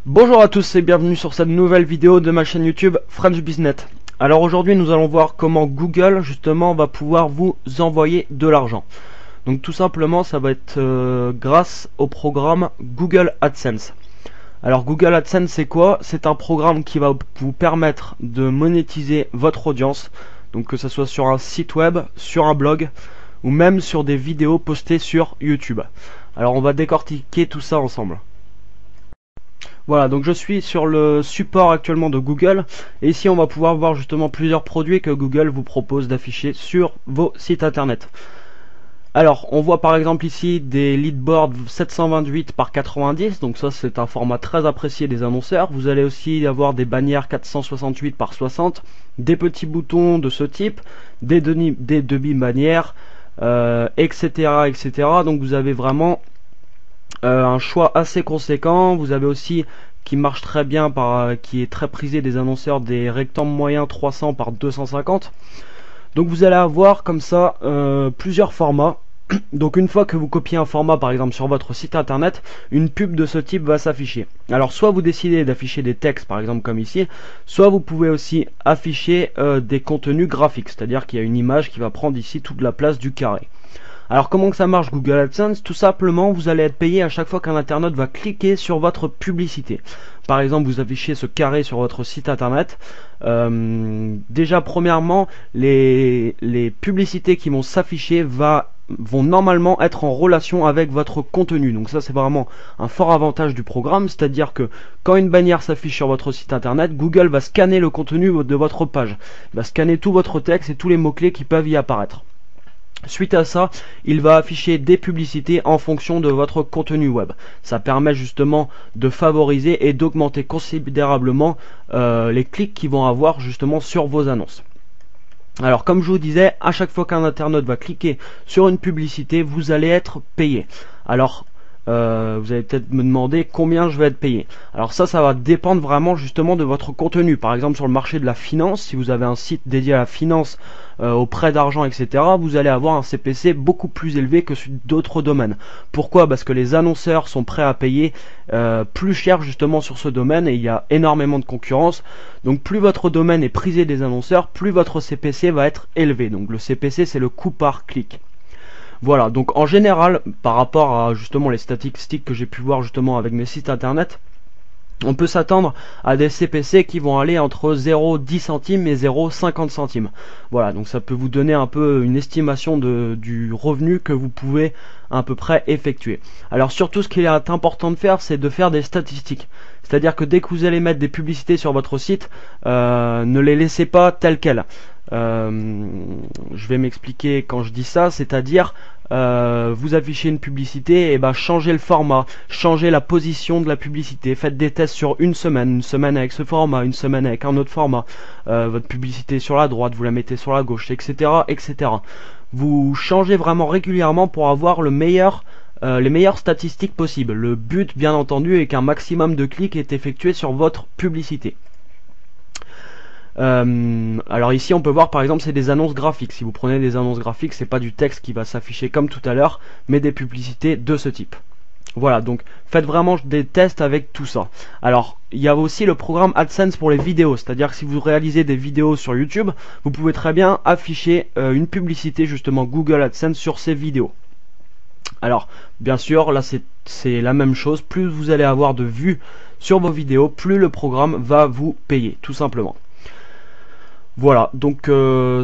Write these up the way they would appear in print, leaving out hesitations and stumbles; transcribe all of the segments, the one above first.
Bonjour à tous et bienvenue sur cette nouvelle vidéo de ma chaîne YouTube French Business. Alors aujourd'hui nous allons voir comment Google justement va pouvoir vous envoyer de l'argent. Donc tout simplement ça va être grâce au programme Google AdSense. Alors Google AdSense c'est quoi? C'est un programme qui va vous permettre de monétiser votre audience. Donc que ce soit sur un site web, sur un blog ou même sur des vidéos postées sur YouTube. Alors on va décortiquer tout ça ensemble. Voilà, donc je suis sur le support actuellement de Google et ici on va pouvoir voir justement plusieurs produits que Google vous propose d'afficher sur vos sites internet. Alors on voit par exemple ici des leadboards 728 par 90, donc ça c'est un format très apprécié des annonceurs. Vous allez aussi avoir des bannières 468 par 60, des petits boutons de ce type, des demi-bannières, etc., etc. Donc vous avez vraiment un choix assez conséquent. Vous avez aussi qui marche très bien qui est très prisé des annonceurs, des rectangles moyens 300 par 250. Donc vous allez avoir comme ça plusieurs formats. Donc une fois que vous copiez un format par exemple sur votre site internet, une pub de ce type va s'afficher. Alors soit vous décidez d'afficher des textes par exemple comme ici, soit vous pouvez aussi afficher des contenus graphiques, c'est-à-dire qu'il y a une image qui va prendre ici toute la place du carré. Alors comment que ça marche Google AdSense? Tout simplement vous allez être payé à chaque fois qu'un internaute va cliquer sur votre publicité. Par exemple vous affichez ce carré sur votre site internet. Déjà premièrement les publicités qui vont s'afficher vont normalement être en relation avec votre contenu. Donc ça c'est vraiment un fort avantage du programme, c'est-à-dire que quand une bannière s'affiche sur votre site internet, Google va scanner le contenu de votre page. Il va scanner tout votre texte et tous les mots-clés qui peuvent y apparaître. Suite à ça, il va afficher des publicités en fonction de votre contenu web. Ça permet justement de favoriser et d'augmenter considérablement les clics qu'ils vont avoir justement sur vos annonces. Alors comme je vous disais, à chaque fois qu'un internaute va cliquer sur une publicité, vous allez être payé. Alors vous allez peut-être me demander combien je vais être payé. Alors ça va dépendre vraiment justement de votre contenu. Par exemple sur le marché de la finance, si vous avez un site dédié à la finance, au prêt d'argent, etc., vous allez avoir un CPC beaucoup plus élevé que sur d'autres domaines. Pourquoi? Parce que les annonceurs sont prêts à payer plus cher justement sur ce domaine et il y a énormément de concurrence. Donc plus votre domaine est prisé des annonceurs, plus votre CPC va être élevé. Donc le CPC c'est le coût par clic. Voilà, donc en général, par rapport à justement les statistiques que j'ai pu voir justement avec mes sites internet, on peut s'attendre à des CPC qui vont aller entre 0,10 centimes et 0,50 centimes. Voilà, donc ça peut vous donner un peu une estimation du revenu que vous pouvez à peu près effectuer. Alors surtout ce qu'il est important de faire, c'est de faire des statistiques. C'est-à-dire que dès que vous allez mettre des publicités sur votre site, ne les laissez pas telles quelles. Je vais m'expliquer quand je dis ça, c'est-à-dire vous affichez une publicité, et changez le format, changez la position de la publicité, faites des tests sur une semaine avec ce format, une semaine avec un autre format, votre publicité sur la droite, vous la mettez sur la gauche, etc., etc. Vous changez vraiment régulièrement pour avoir les meilleures statistiques possibles. Le but bien entendu est qu'un maximum de clics est effectué sur votre publicité. Alors ici on peut voir par exemple c'est des annonces graphiques. Si vous prenez des annonces graphiques, c'est pas du texte qui va s'afficher comme tout à l'heure, mais des publicités de ce type. Voilà, donc faites vraiment des tests avec tout ça. Alors il y a aussi le programme AdSense pour les vidéos, c'est-à-dire que si vous réalisez des vidéos sur YouTube, vous pouvez très bien afficher une publicité justement Google AdSense sur ces vidéos. Alors bien sûr là c'est la même chose, plus vous allez avoir de vues sur vos vidéos, plus le programme va vous payer tout simplement. Voilà, donc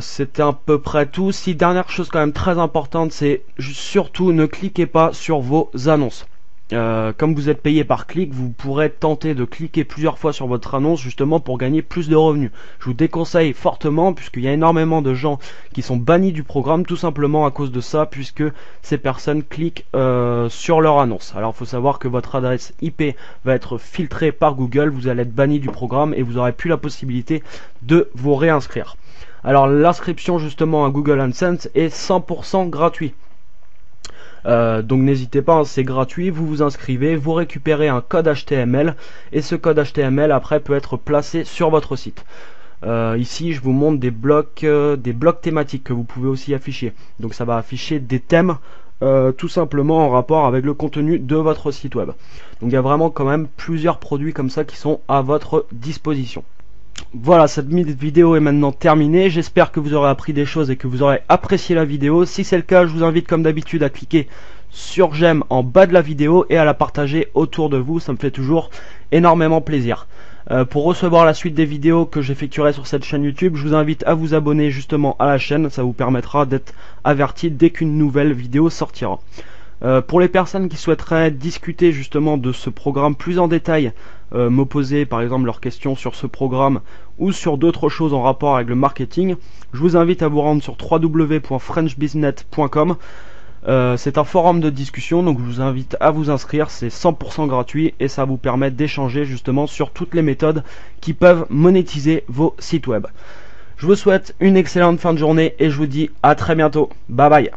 c'était à peu près tout. Si dernière chose quand même très importante, c'est surtout ne cliquez pas sur vos annonces. Comme vous êtes payé par clic, vous pourrez tenter de cliquer plusieurs fois sur votre annonce justement pour gagner plus de revenus. Je vous déconseille fortement puisqu'il y a énormément de gens qui sont bannis du programme tout simplement à cause de ça, puisque ces personnes cliquent sur leur annonce. Alors il faut savoir que votre adresse IP va être filtrée par Google, vous allez être banni du programme et vous n'aurez plus la possibilité de vous réinscrire. Alors l'inscription justement à Google AdSense est 100% gratuit. Donc n'hésitez pas, c'est gratuit, vous vous inscrivez, vous récupérez un code HTML et ce code HTML après peut être placé sur votre site. Ici je vous montre des blocs thématiques que vous pouvez aussi afficher. Donc ça va afficher des thèmes tout simplement en rapport avec le contenu de votre site web. Donc il y a vraiment quand même plusieurs produits comme ça qui sont à votre disposition. Voilà, cette vidéo est maintenant terminée. J'espère que vous aurez appris des choses et que vous aurez apprécié la vidéo. Si c'est le cas, je vous invite comme d'habitude à cliquer sur j'aime en bas de la vidéo et à la partager autour de vous. Ça me fait toujours énormément plaisir. Pour recevoir la suite des vidéos que j'effectuerai sur cette chaîne YouTube, je vous invite à vous abonner justement à la chaîne. Ça vous permettra d'être averti dès qu'une nouvelle vidéo sortira. Pour les personnes qui souhaiteraient discuter justement de ce programme plus en détail, me poser par exemple leurs questions sur ce programme ou sur d'autres choses en rapport avec le marketing, je vous invite à vous rendre sur www.frenchbiznet.com. C'est un forum de discussion, donc je vous invite à vous inscrire, c'est 100% gratuit et ça vous permet d'échanger justement sur toutes les méthodes qui peuvent monétiser vos sites web. Je vous souhaite une excellente fin de journée et je vous dis à très bientôt. Bye bye.